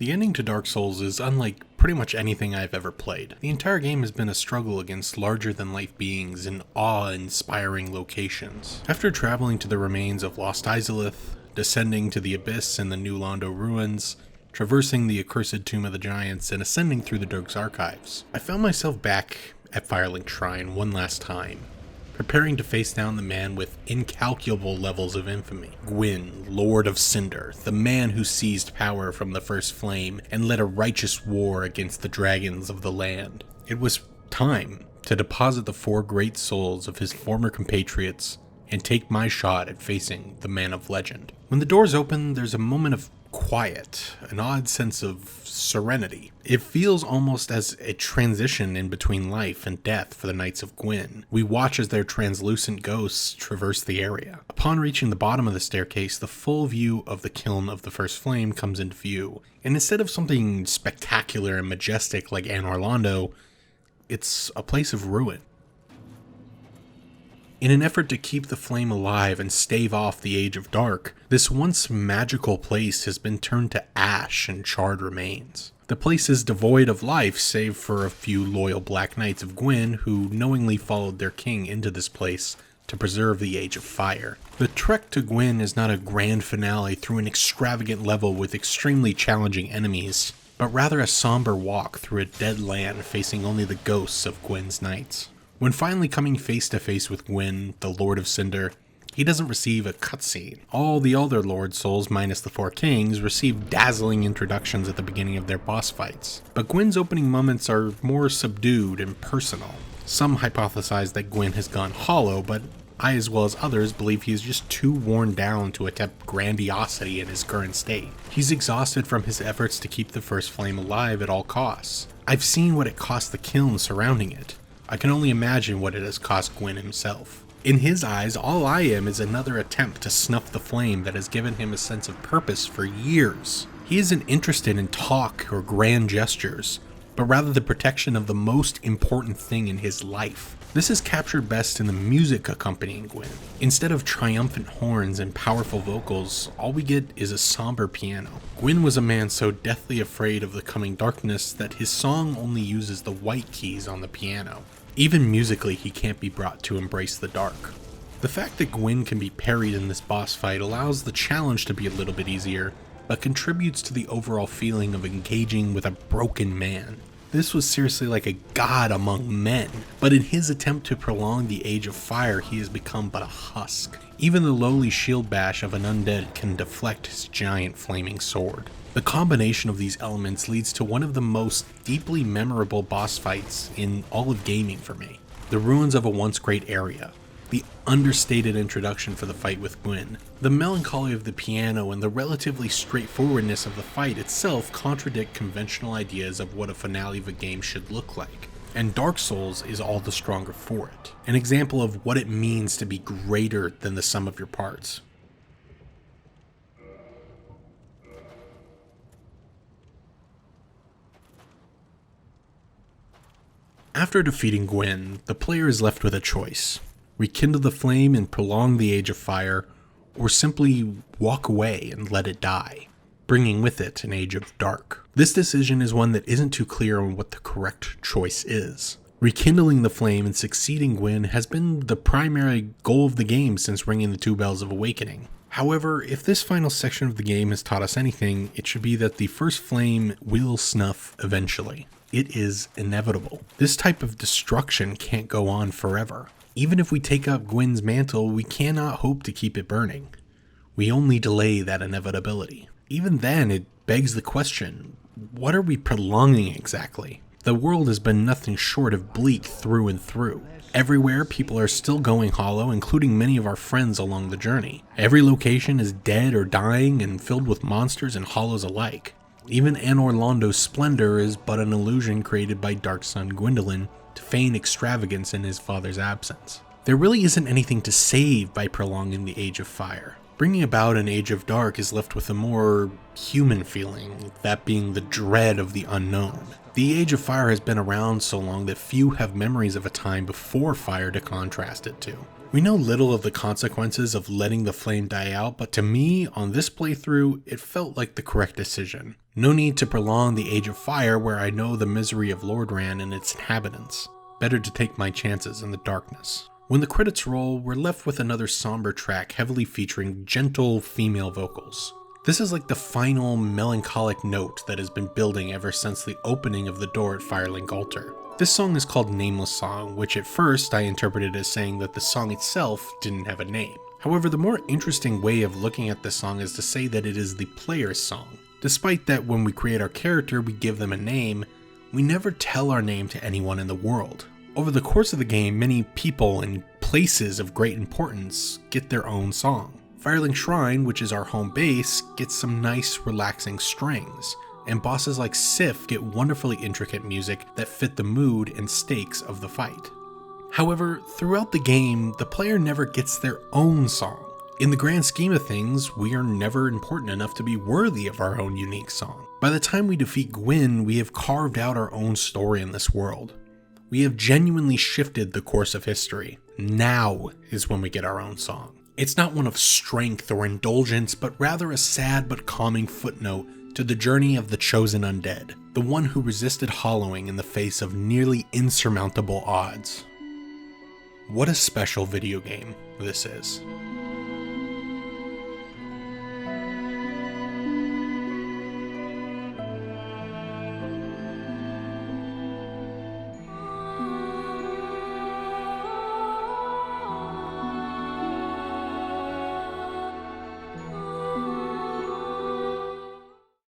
The ending to Dark Souls is unlike pretty much anything I've ever played. The entire game has been a struggle against larger-than-life beings in awe-inspiring locations. After traveling to the remains of Lost Izalith, descending to the Abyss and the New Londo ruins, traversing the accursed Tomb of the Giants, and ascending through the Dirk's archives, I found myself back at Firelink Shrine one last time, preparing to face down the man with incalculable levels of infamy. Gwyn, Lord of Cinder, the man who seized power from the First Flame and led a righteous war against the dragons of the land. It was time to deposit the 4 great souls of his former compatriots and take my shot at facing the man of legend. When the doors open, there's a moment of quiet, an odd sense of serenity. It feels almost as a transition in between life and death for the Knights of Gwyn. We watch as their translucent ghosts traverse the area. Upon reaching the bottom of the staircase, the full view of the kiln of the First Flame comes into view, and instead of something spectacular and majestic like Anor Londo, it's a place of ruin. In an effort to keep the flame alive and stave off the Age of Dark, this once magical place has been turned to ash and charred remains. The place is devoid of life save for a few loyal Black Knights of Gwyn who knowingly followed their king into this place to preserve the Age of Fire. The trek to Gwyn is not a grand finale through an extravagant level with extremely challenging enemies, but rather a somber walk through a dead land facing only the ghosts of Gwyn's knights. When finally coming face to face with Gwyn, the Lord of Cinder, he doesn't receive a cutscene. All the other Lord Souls, minus the 4 kings, receive dazzling introductions at the beginning of their boss fights. But Gwyn's opening moments are more subdued and personal. Some hypothesize that Gwyn has gone hollow, but I, as well as others, believe he is just too worn down to attempt grandiosity in his current state. He's exhausted from his efforts to keep the First Flame alive at all costs. I've seen what it cost the kiln surrounding it. I can only imagine what it has cost Gwyn himself. In his eyes, all I am is another attempt to snuff the flame that has given him a sense of purpose for years. He isn't interested in talk or grand gestures, but rather the protection of the most important thing in his life. This is captured best in the music accompanying Gwyn. Instead of triumphant horns and powerful vocals, all we get is a somber piano. Gwyn was a man so deathly afraid of the coming darkness that his song only uses the white keys on the piano. Even musically, he can't be brought to embrace the dark. The fact that Gwyn can be parried in this boss fight allows the challenge to be a little bit easier, but contributes to the overall feeling of engaging with a broken man. This was seriously like a god among men, but in his attempt to prolong the Age of Fire, he has become but a husk. Even the lowly shield bash of an undead can deflect his giant flaming sword. The combination of these elements leads to one of the most deeply memorable boss fights in all of gaming for me. The ruins of a once great area, the understated introduction for the fight with Gwyn, the melancholy of the piano, and the relatively straightforwardness of the fight itself contradict conventional ideas of what a finale of a game should look like. And Dark Souls is all the stronger for it. An example of what it means to be greater than the sum of your parts. After defeating Gwyn, the player is left with a choice: rekindle the flame and prolong the Age of Fire, or simply walk away and let it die, bringing with it an Age of Dark. This decision is one that isn't too clear on what the correct choice is. Rekindling the flame and succeeding Gwyn has been the primary goal of the game since ringing the 2 bells of awakening. However, if this final section of the game has taught us anything, it should be that the First Flame will snuff eventually. It is inevitable. This type of destruction can't go on forever. Even if we take up Gwyn's mantle, we cannot hope to keep it burning. We only delay that inevitability. Even then, it begs the question, what are we prolonging exactly? The world has been nothing short of bleak through and through. Everywhere, people are still going hollow, including many of our friends along the journey. Every location is dead or dying and filled with monsters and hollows alike. Even Anor Londo's splendor is but an illusion created by Dark Son Gwyndolin to feign extravagance in his father's absence. There really isn't anything to save by prolonging the Age of Fire. Bringing about an Age of Dark is left with a more human feeling, that being the dread of the unknown. The Age of Fire has been around so long that few have memories of a time before fire to contrast it to. We know little of the consequences of letting the flame die out, but to me, on this playthrough, it felt like the correct decision. No need to prolong the Age of Fire where I know the misery of Lordran and its inhabitants. Better to take my chances in the darkness. When the credits roll, we're left with another somber track heavily featuring gentle female vocals. This is like the final melancholic note that has been building ever since the opening of the door at Firelink Altar. This song is called Nameless Song, which at first I interpreted as saying that the song itself didn't have a name. However, the more interesting way of looking at this song is to say that it is the player's song. Despite that when we create our character we give them a name, we never tell our name to anyone in the world. Over the course of the game, many people and places of great importance get their own song. Firelink Shrine, which is our home base, gets some nice relaxing strings, and bosses like Sif get wonderfully intricate music that fit the mood and stakes of the fight. However, throughout the game, the player never gets their own song. In the grand scheme of things, we are never important enough to be worthy of our own unique song. By the time we defeat Gwyn, we have carved out our own story in this world. We have genuinely shifted the course of history. Now is when we get our own song. It's not one of strength or indulgence, but rather a sad but calming footnote to the journey of the chosen undead, the one who resisted hollowing in the face of nearly insurmountable odds. What a special video game this is.